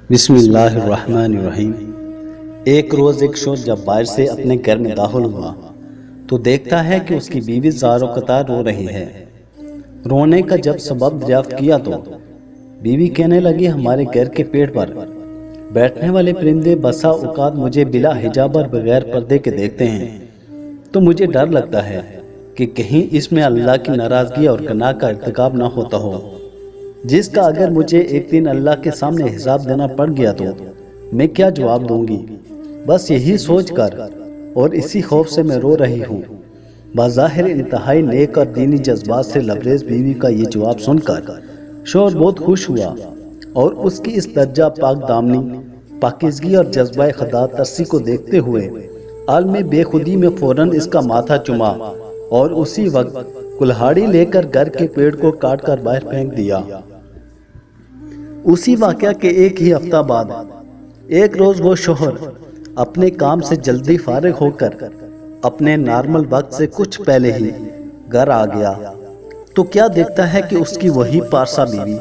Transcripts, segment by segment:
بسم اللہ الرحمن الرحیم۔ ایک روز ایک شخص جب باہر سے اپنے گھر میں داخل ہوا تو دیکھتا ہے کہ اس کی بیوی زار و قطار رو رہی ہے۔ رونے کا جب سبب دریافت کیا تو بیوی کہنے لگی، ہمارے گھر کے پیڑ پر بیٹھنے والے پرندے بسا اوقات مجھے بلا حجاب اور بغیر پردے کے دیکھتے ہیں تو مجھے ڈر لگتا ہے کہ کہیں اس میں اللہ کی ناراضگی اور گناہ کا ارتکاب نہ ہوتا ہو، جس کا اگر مجھے ایک دن اللہ کے سامنے حساب دینا پڑ گیا تو میں کیا جواب دوں گی۔ بس یہی سوچ کر اور اسی خوف سے میں رو رہی ہوں۔ بظاہر انتہائی نیک اور دینی جذبات سے لبریز بیوی کا یہ جواب سن کر شوہر بہت خوش ہوا اور اس کی اس درجہ پاک دامنی، پاکیزگی اور جذبہ خدا ترسی کو دیکھتے ہوئے عالم بے خودی میں فوراً اس کا ماتھا چوما اور اسی وقت کلہاڑی لے کر گھر کے پیڑ کو کاٹ کر باہر پھینک دیا۔ اسی واقعہ کے ایک ہی ہفتہ بعد ایک روز وہ شوہر اپنے کام سے جلدی فارغ ہو کر اپنے نارمل وقت سے کچھ پہلے ہی گھر آ گیا تو کیا دیکھتا ہے کہ اس کی وہی پارسا بیوی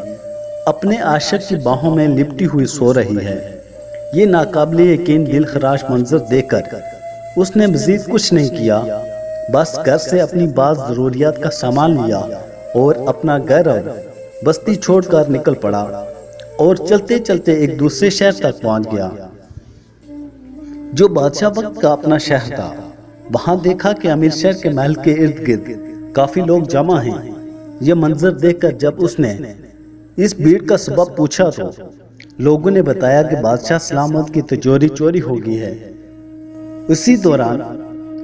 اپنے عاشق کی باہوں میں لپٹی ہوئی سو رہی ہے۔ یہ ناقابل یقین دل خراش منظر دیکھ کر اس نے مزید کچھ نہیں کیا، بس گھر سے اپنی بعض ضروریات کا سامان لیا اور اپنا گھر اور بستی چھوڑ کر نکل پڑا اور چلتے چلتے ایک دوسرے شہر تک پہنچ گیا جو بادشاہ وقت کا اپنا شہر تھا۔ وہاں دیکھا کہ امیر شہر کے محل کے ارد گرد کافی لوگ جمع ہیں۔ یہ منظر دیکھ کر جب اس نے اس بھیڑ کا سبب پوچھا تو لوگوں نے بتایا کہ بادشاہ سلامت کی تجوری چوری ہو گئی ہے۔ اسی دوران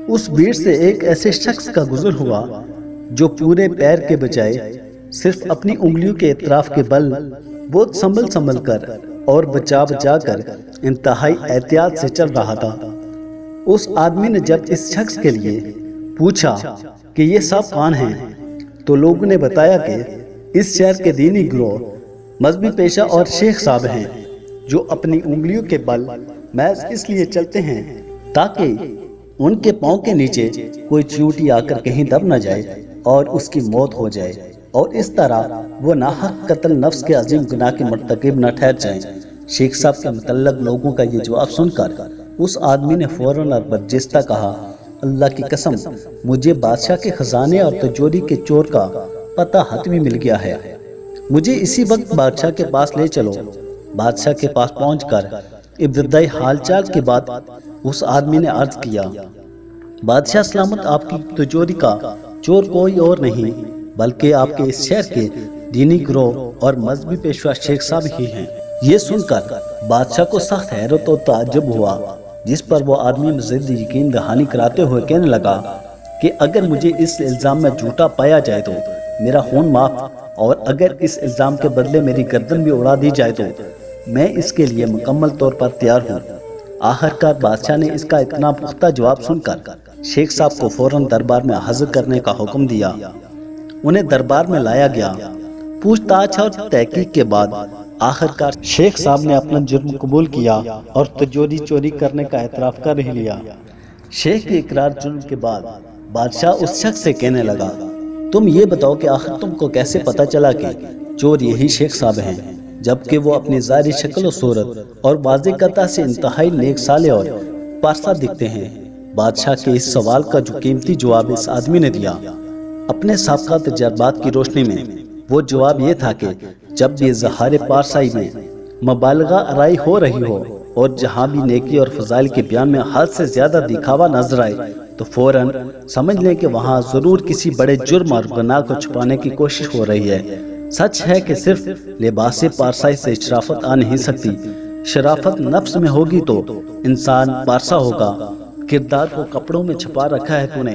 اس بھیڑ سے ایک ایسے شخص کا گزر ہوا جو پورے پیر کے بجائے صرف اپنی انگلیوں کے اطراف کے بل بہت سنبھل کر اور بچا کر انتہائی احتیاط سے چل رہا تھا۔ اس آدمی نے جب اس شخص کے لیے پوچھا کہ یہ سب کون ہیں تو لوگوں نے بتایا کہ اس شہر کے دینی گروہ مذہبی پیشہ اور شیخ صاحب ہیں جو اپنی انگلیوں کے بل محض اس لیے چلتے ہیں تاکہ ان کے پاؤں کے نیچے کوئی چیونٹی آ کر کہیں دب نہ جائے اور اس کی موت ہو جائے اور اس طرح وہ ناحق قتل نفس کے عظیم گناہ کے مرتکب نہ ٹھہر جائیں۔ شیخ صاحب کے متعلق لوگوں کا یہ جواب سن کر اس آدمی نے فوراً اور برجستہ کہا، اللہ کی قسم مجھے بادشاہ کے خزانے اور تجوری کے چور کا پتہ حتمی مل گیا ہے، مجھے اسی وقت بادشاہ کے پاس لے چلو۔ بادشاہ کے پاس پہنچ کر ابتدائی حال چال کے بعد اس آدمی نے عرض کیا، بادشاہ سلامت، آپ کی تجوری کا چور کوئی اور نہیں بلکہ آپ کے اس شہر کے دینی گروہ اور مذہبی پیشوا شیخ صاحب ہی ہیں۔ یہ سن کر بادشاہ کو سخت حیرت و تعجب ہوا، جس پر وہ آدمی مزید یقین دہانی کراتے ہوئے کہنے لگا کہ اگر مجھے اس الزام میں جھوٹا پایا جائے تو میرا خون معاف، اور اگر اس الزام کے بدلے میری گردن بھی اڑا دی جائے تو میں اس کے لیے مکمل طور پر تیار ہوں۔ آخرکار بادشاہ نے اس کا اتنا پختہ جواب سن کر شیخ صاحب کو فوراً دربار میں حاضر کرنے کا حکم دیا۔ انہیں دربار میں لایا گیا۔ پوچھ تاچھ اور تحقیق کے بعد آخرکار شیخ صاحب نے اپنا جرم قبول کیا اور تجوری چوری کرنے کا اعتراف کر ہی لیا۔ شیخ کے اقرار جرم کے بعد بادشاہ اس شخص سے کہنے لگا، تم یہ بتاؤ کہ آخر تم کو کیسے پتہ چلا کہ چور یہی شیخ صاحب ہیں، جبکہ وہ اپنی ظاہری شکل و صورت اور واضح قطع سے انتہائی نیک صالح اور پارسا دکھتے ہیں؟ بادشاہ کے اس سوال کا جو قیمتی جواب اس آدمی نے دیا اپنے سابقہ تجربات کی روشنی میں، وہ جواب یہ تھا کہ جب بھی اظہار پارسائی میں مبالغہ آرائی ہو رہی ہو اور جہاں بھی نیکی اور فضائل کے بیان میں حد سے زیادہ دکھاوا نظر آئے تو فوراً سمجھ لیں کہ وہاں ضرور کسی بڑے جرم اور گناہ کو چھپانے کی کوشش ہو رہی ہے۔ سچ ہے کہ صرف لباس پارسائی سے شرافت آ نہیں سکتی، شرافت نفس میں ہوگی تو انسان پارسا ہوگا۔ کردار کو کپڑوں میں چھپا رکھا ہے تو نے،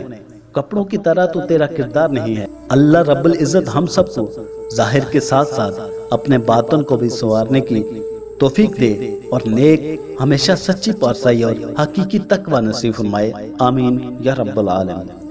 کپڑوں کی طرح تو تیرا کردار نہیں ہے۔ اللہ رب العزت ہم سب کو ظاہر کے ساتھ ساتھ اپنے باطن کو بھی سنوارنے کی توفیق دے اور نیک ہمیشہ سچی پارسائی اور حقیقی تقوی نصیب فرمائے، آمین یا رب العالمین۔